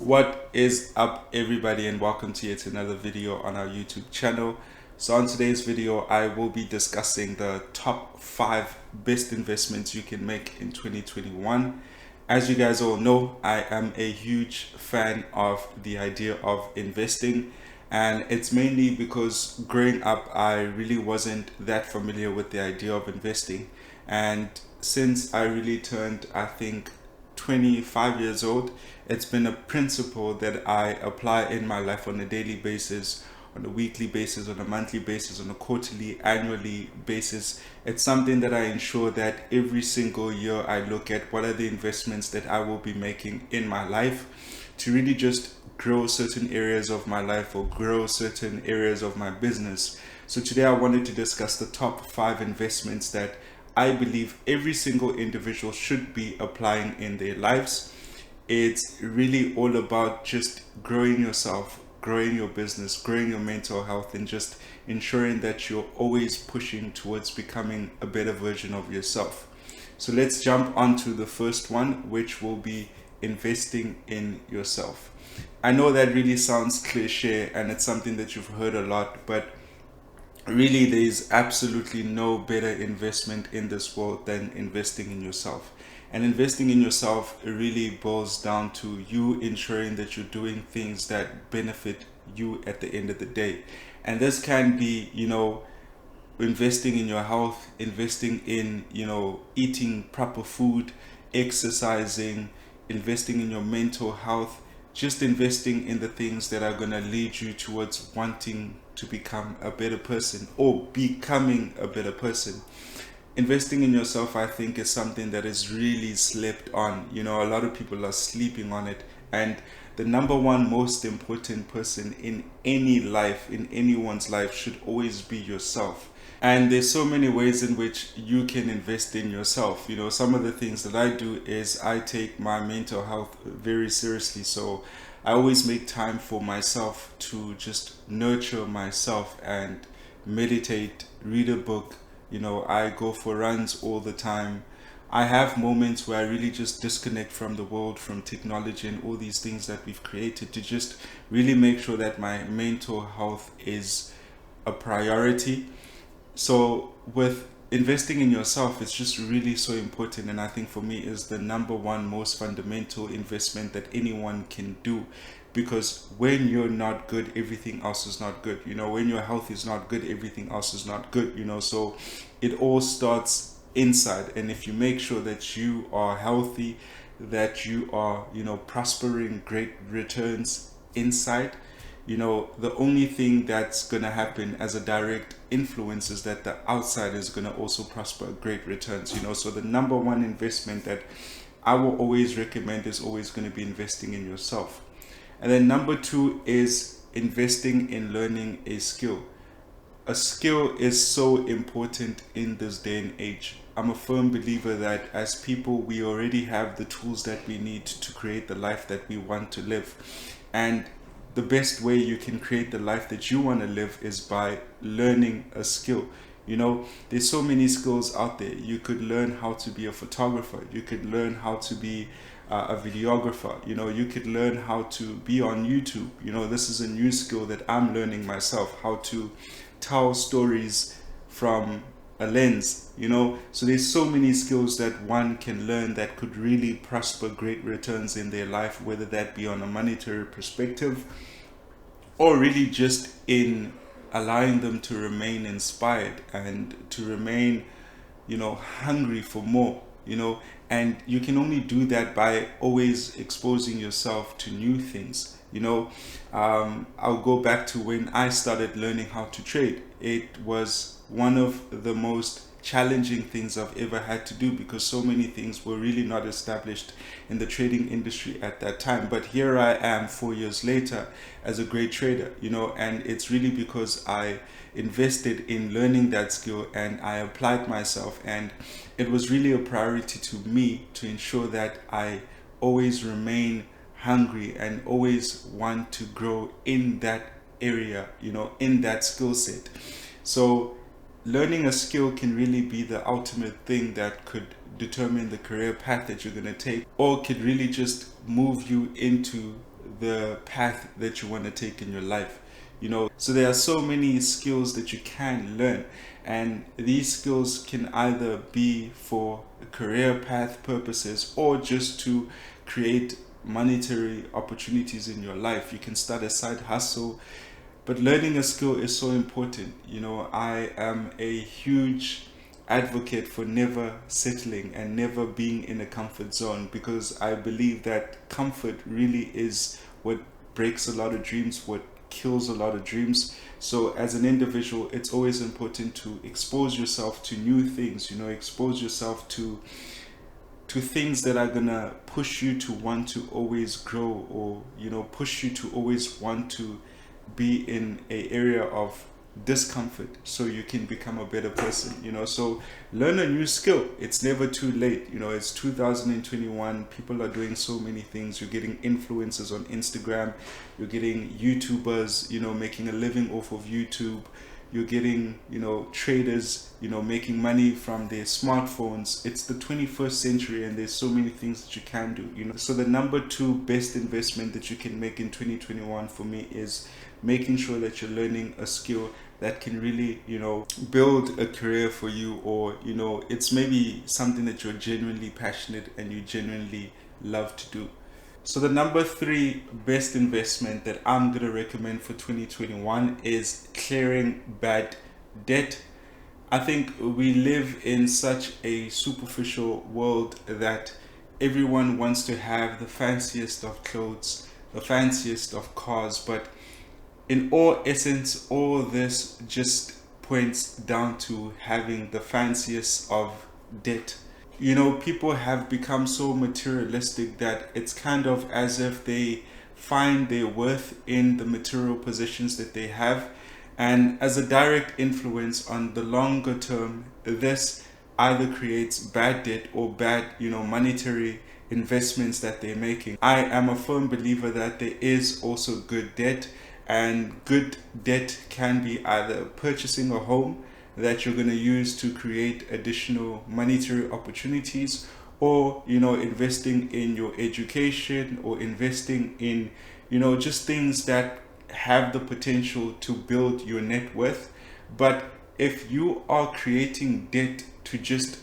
What is up, everybody, and welcome to yet another video on our YouTube channel. So on today's video I will be discussing the top 5 best investments you can make in 2021. As you guys all know, I am a huge fan of the idea of investing, and it's mainly because growing up I really wasn't that familiar with the idea of investing. And since I really turned, I think, 25 years old, it's been a principle that I apply in my life on a daily basis, on a weekly basis, on a monthly basis, on a quarterly, annually basis. It's something that I ensure that every single year I look at what are the investments that I will be making in my life to really just grow certain areas of my life or grow certain areas of my business. So today I wanted to discuss the top 5 investments that I believe every single individual should be applying in their lives. It's really all about just growing yourself, growing your business, growing your mental health, and just ensuring that you're always pushing towards becoming a better version of yourself. So let's jump onto the first one, which will be investing in yourself. I know that really sounds cliche and it's something that you've heard a lot, but really there is absolutely no better investment in this world than investing in yourself. And investing in yourself really boils down to you ensuring that you're doing things that benefit you at the end of the day. And this can be, investing in your health, investing in, eating proper food, exercising, investing in your mental health, just investing in the things that are going to lead you towards wanting to become a better person or becoming a better person. Investing in yourself, I think, is something that is really slept on. A lot of people are sleeping on it. And the number one most important person in any life, in anyone's life, should always be yourself. And there's so many ways in which you can invest in yourself. Some of the things that I do is I take my mental health very seriously. So I always make time for myself to just nurture myself and meditate, read a book. I go for runs all the time. I have moments where I really just disconnect from the world, from technology and all these things that we've created to just really make sure that my mental health is a priority. So with investing in yourself, it's just really so important, and I think for me is the number one most fundamental investment that anyone can do. Because when you're not good, everything else is not good. When your health is not good, everything else is not good. So it all starts inside. And if you make sure that you are healthy, that you are prospering, great returns inside, the only thing that's going to happen as a direct influence is that the outside is going to also prosper, great returns. So the number one investment that I will always recommend is always going to be investing in yourself. And then number 2 is investing in learning a skill. A skill is so important in this day and age. I'm a firm believer that as people, we already have the tools that we need to create the life that we want to live. And the best way you can create the life that you want to live is by learning a skill. There's so many skills out there. You could learn how to be a photographer. You could learn how to be a videographer. You could learn how to be on YouTube. This is a new skill that I'm learning myself, how to tell stories from a lens. So there's so many skills that one can learn that could really prosper great returns in their life, whether that be on a monetary perspective or really just in allowing them to remain inspired and to remain hungry for more. And you can only do that by always exposing yourself to new things. I'll go back to when I started learning how to trade. It was one of the most challenging things I've ever had to do, because so many things were really not established in the trading industry at that time. But here I am 4 years later as a great trader, and it's really because I invested in learning that skill and I applied myself, and it was really a priority to me to ensure that I always remain hungry and always want to grow in that area, in that skill set. So learning a skill can really be the ultimate thing that could determine the career path that you're going to take, or could really just move you into the path that you want to take in your life. So there are so many skills that you can learn, and these skills can either be for career path purposes or just to create monetary opportunities in your life. You can start a side hustle, but learning a skill is so important. I am a huge advocate for never settling and never being in a comfort zone, because I believe that comfort really is what breaks a lot of dreams, what kills a lot of dreams. So as an individual, it's always important to expose yourself to new things, expose yourself to things that are gonna push you to want to always grow, or push you to always want to be in a area of discomfort so you can become a better person. So learn a new skill. It's never too late. It's 2021. People are doing so many things. You're getting influencers on Instagram, you're getting YouTubers making a living off of YouTube, you're getting traders making money from their smartphones. It's the 21st century, and there's so many things that you can do. So the number 2 best investment that you can make in 2021 for me is making sure that you're learning a skill that can really build a career for you, or it's maybe something that you're genuinely passionate and you genuinely love to do. So the number 3 best investment that I'm going to recommend for 2021 is clearing bad debt. I think we live in such a superficial world that everyone wants to have the fanciest of clothes, the fanciest of cars, but in all essence, all this just points down to having the fanciest of debt. People have become so materialistic that it's kind of as if they find their worth in the material possessions that they have. And as a direct influence on the longer term, this either creates bad debt or bad, monetary investments that they're making. I am a firm believer that there is also good debt, and good debt can be either purchasing a home that you're going to use to create additional monetary opportunities, or investing in your education, or investing in just things that have the potential to build your net worth. But if you are creating debt to just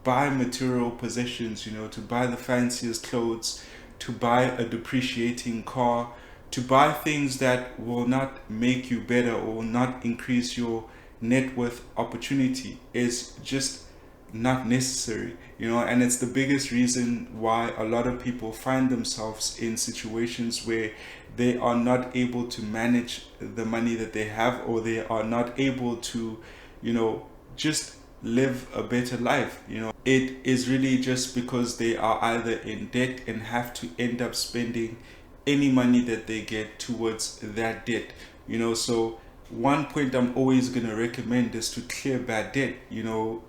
buy material possessions, to buy the fanciest clothes, to buy a depreciating car, to buy things that will not make you better or will not increase your net worth opportunity, is just not necessary. And it's the biggest reason why a lot of people find themselves in situations where they are not able to manage the money that they have, or they are not able to just live a better life. It is really just because they are either in debt and have to end up spending any money that they get towards that debt. So one point I'm always going to recommend is to clear bad debt.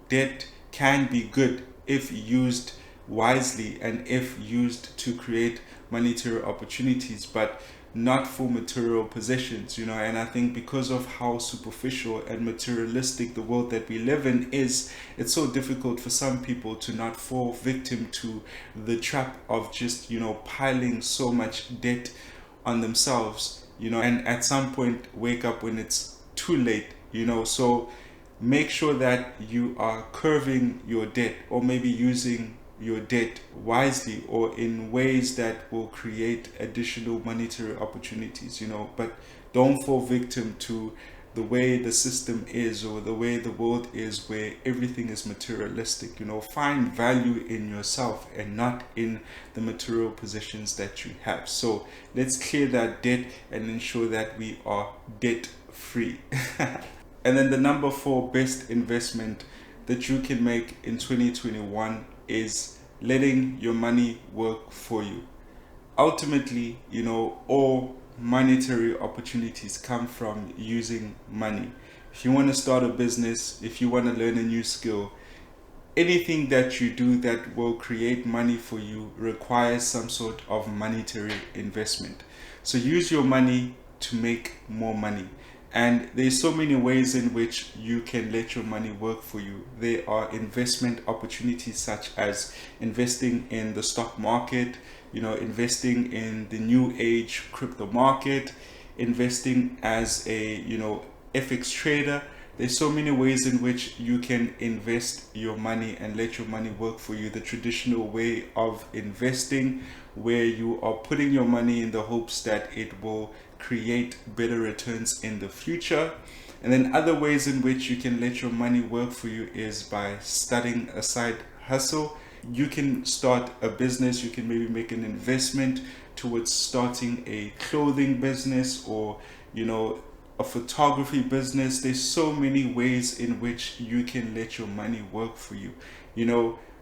Debt can be good if used wisely and if used to create monetary opportunities, but not for material possessions. And I think because of how superficial and materialistic the world that we live in is, it's so difficult for some people to not fall victim to the trap of just piling so much debt on themselves, and at some point wake up when it's too late. So make sure that you are curving your debt, or maybe using your debt wisely, or in ways that will create additional monetary opportunities. But don't fall victim to the way the system is, or the way the world is, where everything is materialistic. Find value in yourself and not in the material possessions that you have. So let's clear that debt and ensure that we are debt free. And then the number 4 best investment that you can make in 2021 is letting your money work for you. Ultimately, all monetary opportunities come from using money. If you want to start a business, if you want to learn a new skill, anything that you do that will create money for you requires some sort of monetary investment. So use your money to make more money. And there's so many ways in which you can let your money work for you. There are investment opportunities such as investing in the stock market, investing in the new age crypto market, investing as a, FX trader. There's so many ways in which you can invest your money and let your money work for you. The traditional way of investing, where you are putting your money in the hopes that it will create better returns in the future. And then other ways in which you can let your money work for you is by starting a side hustle. You can start a business, you can maybe make an investment towards starting a clothing business, or a photography business. There's so many ways in which you can let your money work for you.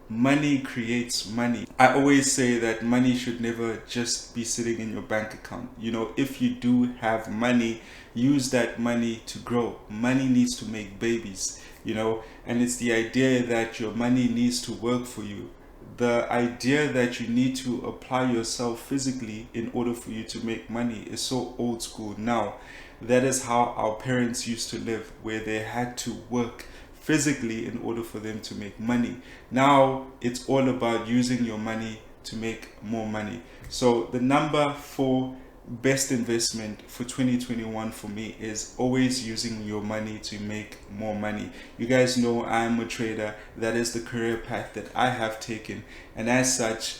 Money creates money. I always say that money should never just be sitting in your bank account. If you do have money, use that money to grow. Money needs to make babies, and it's the idea that your money needs to work for you. The idea that you need to apply yourself physically in order for you to make money is so old school now. That is how our parents used to live, where they had to work physically in order for them to make money. Now it's all about using your money to make more money. So the number 4 best investment for 2021 for me is always using your money to make more money. You guys know I am a trader. That is the career path that I have taken, and as such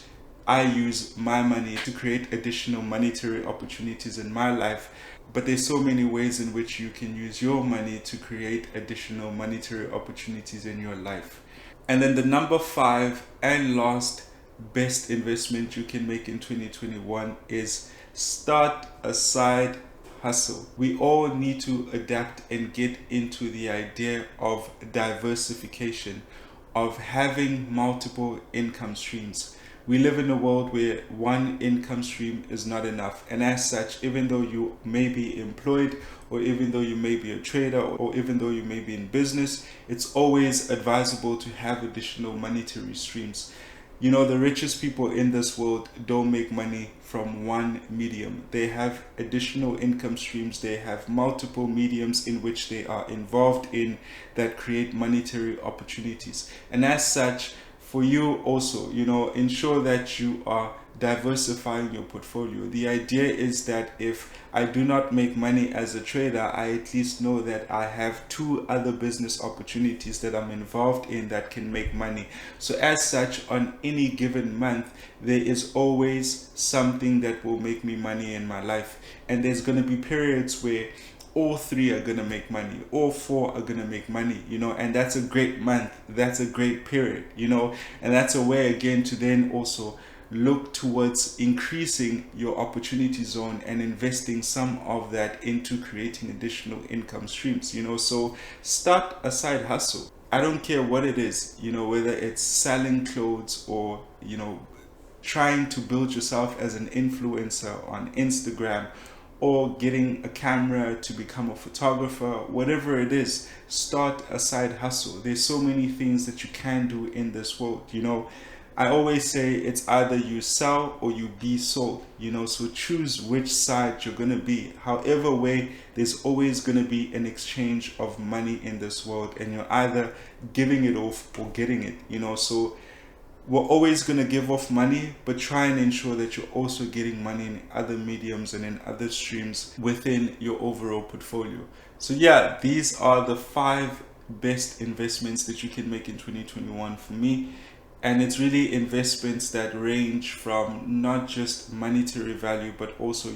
I use my money to create additional monetary opportunities in my life. But there's so many ways in which you can use your money to create additional monetary opportunities in your life. And then the number 5 and last best investment you can make in 2021 is start a side hustle. We all need to adapt and get into the idea of diversification, of having multiple income streams. We live in a world where one income stream is not enough, and as such, even though you may be employed, or even though you may be a trader, or even though you may be in business, it's always advisable to have additional monetary streams. The richest people in this world don't make money from one medium. They have additional income streams. They have multiple mediums in which they are involved in that create monetary opportunities. And as such, for you also, ensure that you are diversifying your portfolio. The idea is that if I do not make money as a trader, I at least know that I have 2 other business opportunities that I'm involved in that can make money. So as such, on any given month, there is always something that will make me money in my life. And there's going to be periods where all 3 are going to make money, all 4 are going to make money, and that's a great month. That's a great period, and that's a way again to then also look towards increasing your opportunity zone and investing some of that into creating additional income streams. So start a side hustle. I don't care what it is, whether it's selling clothes or trying to build yourself as an influencer on Instagram, or getting a camera to become a photographer. Whatever it is, start a side hustle. There's so many things that you can do in this world. I always say it's either you sell or you be sold, so choose which side you're going to be. However way, there's always going to be an exchange of money in this world, and you're either giving it off or getting it, so we're always going to give off money, but try and ensure that you're also getting money in other mediums and in other streams within your overall portfolio. So yeah, these are the 5 best investments that you can make in 2021 for me. And it's really investments that range from not just monetary value, but also,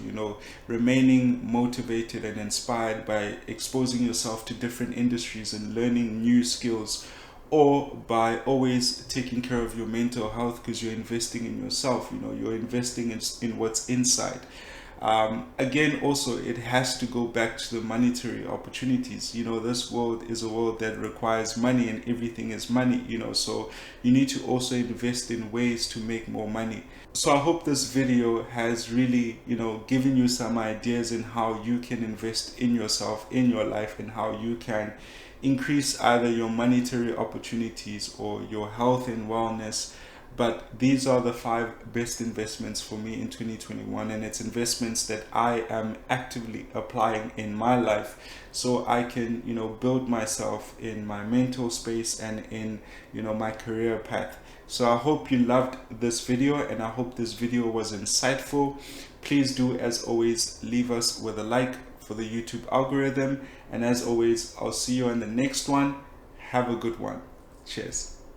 remaining motivated and inspired by exposing yourself to different industries and learning new skills, or by always taking care of your mental health because you're investing in yourself, you're investing in what's inside. Again, also, it has to go back to the monetary opportunities. This world is a world that requires money, and everything is money, so you need to also invest in ways to make more money. So I hope this video has really, given you some ideas in how you can invest in yourself, in your life, and how you can increase either your monetary opportunities or your health and wellness but these are the 5 best investments for me in 2021, and it's investments that I am actively applying in my life so I can, build myself in my mental space and in, my career path. So I hope you loved this video, and I hope this video was insightful. Please do, as always, leave us with a like for the YouTube algorithm, and as always, I'll see you in the next one. Have a good one. Cheers.